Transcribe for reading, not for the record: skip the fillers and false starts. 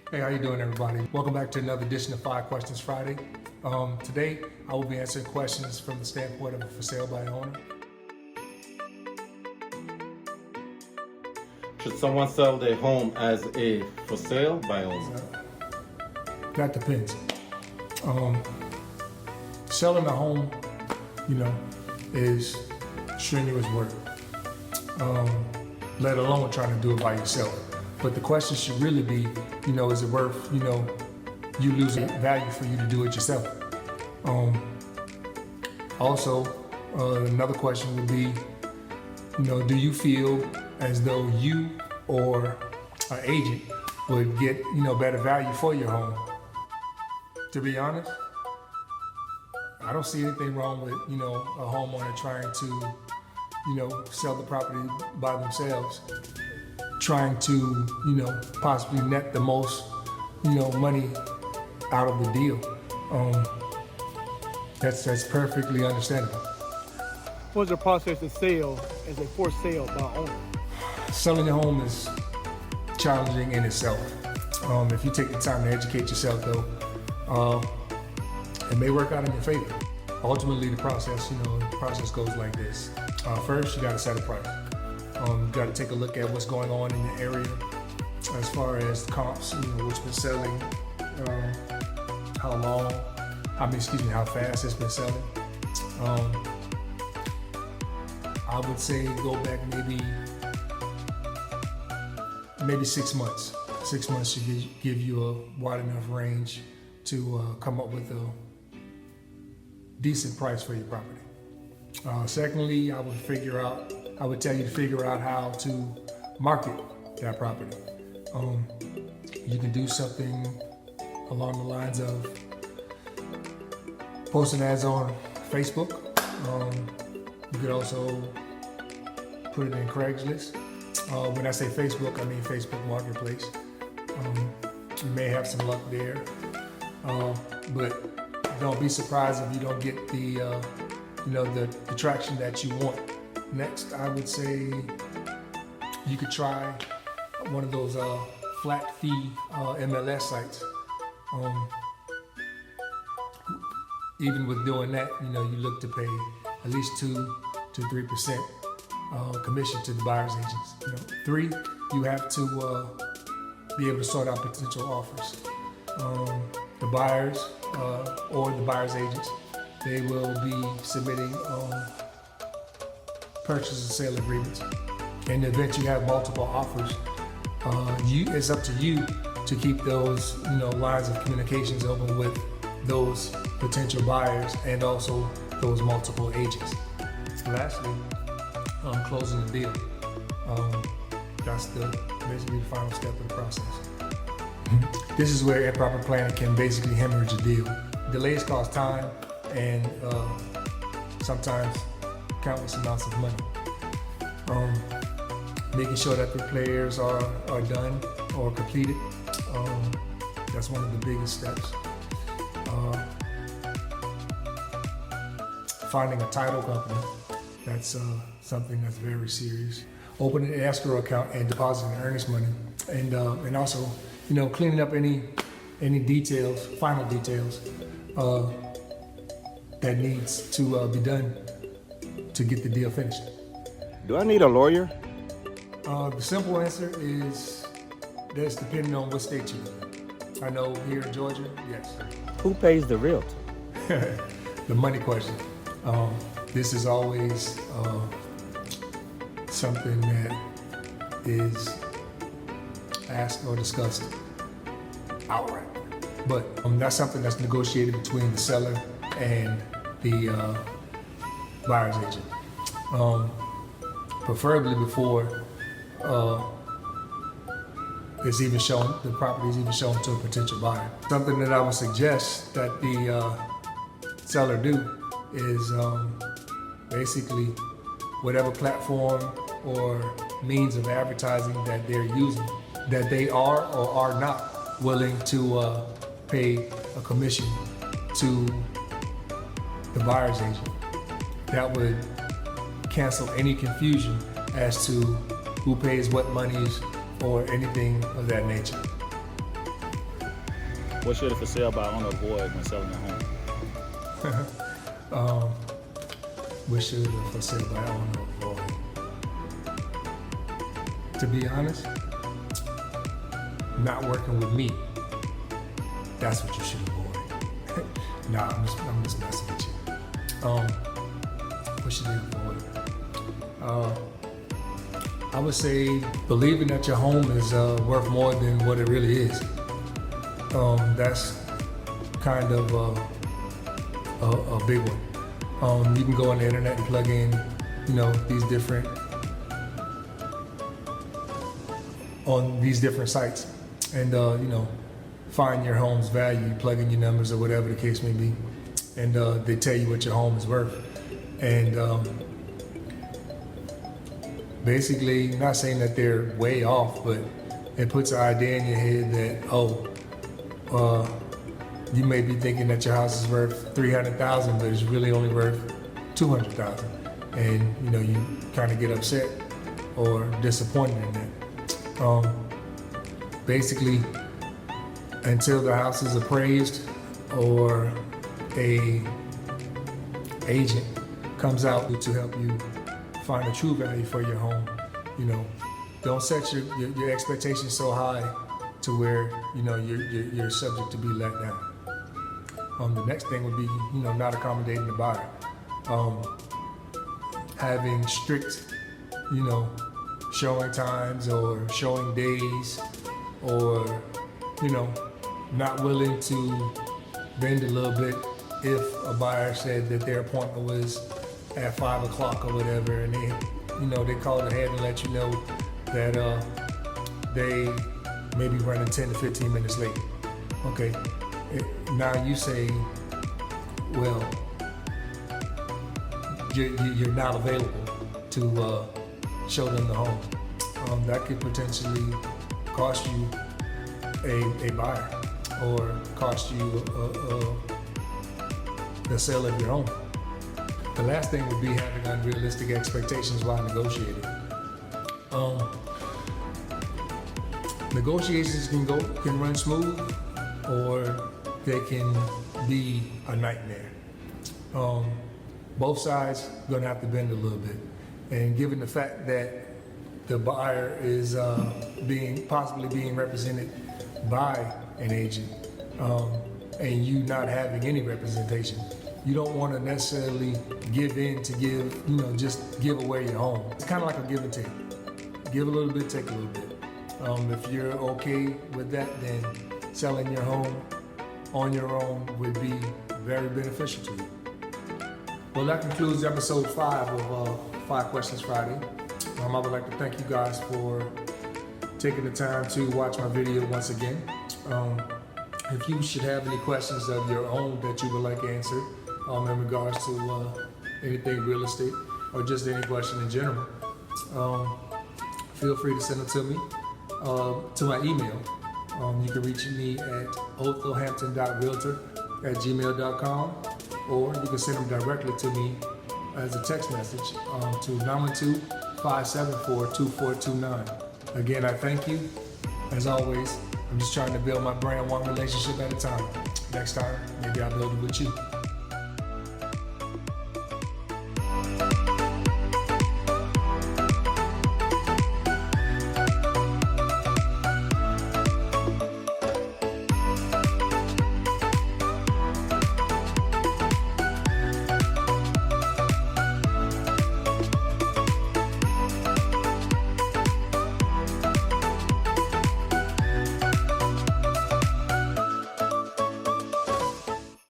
Hey, how you doing, everybody? Welcome back to another edition of 5 Questions Friday. Today, I will be answering questions from the standpoint of a for sale by owner. Should someone sell their home as a for sale by owner? That depends. Selling a home, is strenuous work, let alone trying to do it by yourself. But the question should really be, is it worth, you losing value for you to do it yourself? Also, another question would be, do you feel as though you or an agent would get, better value for your home? To be honest, I don't see anything wrong with, a homeowner trying to, sell the property by themselves, trying to, possibly net the most, money out of the deal. That's perfectly understandable. What's the process of sale as a for sale by owner? Selling your home is challenging in itself. If you take the time to educate yourself, though, it may work out in your favor. Ultimately, the process goes like this. First, you got to set a price. You got to take a look at what's going on in the area as far as comps, what's been selling, how fast it's been selling. I would say go back maybe 6 months. 6 months should give you a wide enough range to come up with a decent price for your property. Secondly, I would tell you to figure out how to market that property. You can do something along the lines of posting ads on Facebook. You could also put it in Craigslist. When I say Facebook, I mean Facebook Marketplace. You may have some luck there, but don't be surprised if you don't get the traction that you want. Next, I would say you could try one of those flat fee MLS sites. Even with doing that, you look to pay at least 2 to 3% commission to the buyer's agents. 3, you have to be able to sort out potential offers. The buyers or the buyer's agents, they will be submitting purchase and sale agreements. In the event you have multiple offers, it's up to you to keep those lines of communications open with those potential buyers and also those multiple agents. Lastly, closing the deal. That's basically the final step of the process. This is where improper planning can basically hemorrhage a deal. Delays cost time and sometimes countless amounts of money. Making sure that the repairs are done or completed, that's one of the biggest steps. Finding a title company, that's something that's very serious. Opening an escrow account and depositing earnest money, and also cleaning up any details, final details that needs to be done to get the deal finished. Do I need a lawyer? The simple answer is that's depending on what state you live in. I know here in Georgia, yes. Who pays the realtor? The money question. This is always something that is asked or discussed outright. But that's something that's negotiated between the seller and the buyer's agent. Preferably before the property is even shown to a potential buyer. Something that I would suggest that the seller do is basically whatever platform or means of advertising that they're using, that they are or are not willing to pay a commission to the buyer's agent. That would cancel any confusion as to who pays what monies or anything of that nature. What should a for sale by owner avoid when selling a home? What should a for sale by owner avoid? To be honest, not working with me. That's what you should avoid. Nah, I'm just messing with you. What should you avoid? I would say believing that your home is worth more than what it really is. That's kind of a big one. You can go on the internet and plug in, these different sites, and find your home's value. You plug in your numbers or whatever the case may be, and they tell you what your home is worth. And basically, not saying that they're way off, but it puts an idea in your head that you may be thinking that your house is worth $300,000, but it's really only worth $200,000, and you kind of get upset or disappointed in that. Basically, until the house is appraised or a agent comes out to help you find a true value for your home, don't set your expectations so high to where you're subject to be let down. The next thing would be not accommodating the buyer, having strict showing times or showing days, or not willing to bend a little bit if a buyer said that their appointment was at 5 o'clock or whatever, and they called ahead and let you know that they may be running 10 to 15 minutes late. Okay, now you say, well, you're not available to show them the home. That could potentially cost you a buyer, or cost you the sale of your home. The last thing would be having unrealistic expectations while negotiating. Negotiations can run smooth, or they can be a nightmare. Both sides are gonna have to bend a little bit. And given the fact that the buyer is possibly being represented by an agent, and you not having any representation, you don't want to necessarily give in to just give away your home. It's kind of like a give and take. Give a little bit, take a little bit. If you're okay with that, then selling your home on your own would be very beneficial to you. Well, that concludes episode 5 of 5 Questions Friday. I would like to thank you guys for taking the time to watch my video once again. If you should have any questions of your own that you would like answered in regards to anything real estate, or just any question in general, feel free to send them to me, to my email. You can reach me at othelhampton.realtor@gmail.com, or you can send them directly to me as a text message to 912-574-2429. Again, I thank you. As always, I'm just trying to build my brand one relationship at a time. Next time, maybe I'll build it with you.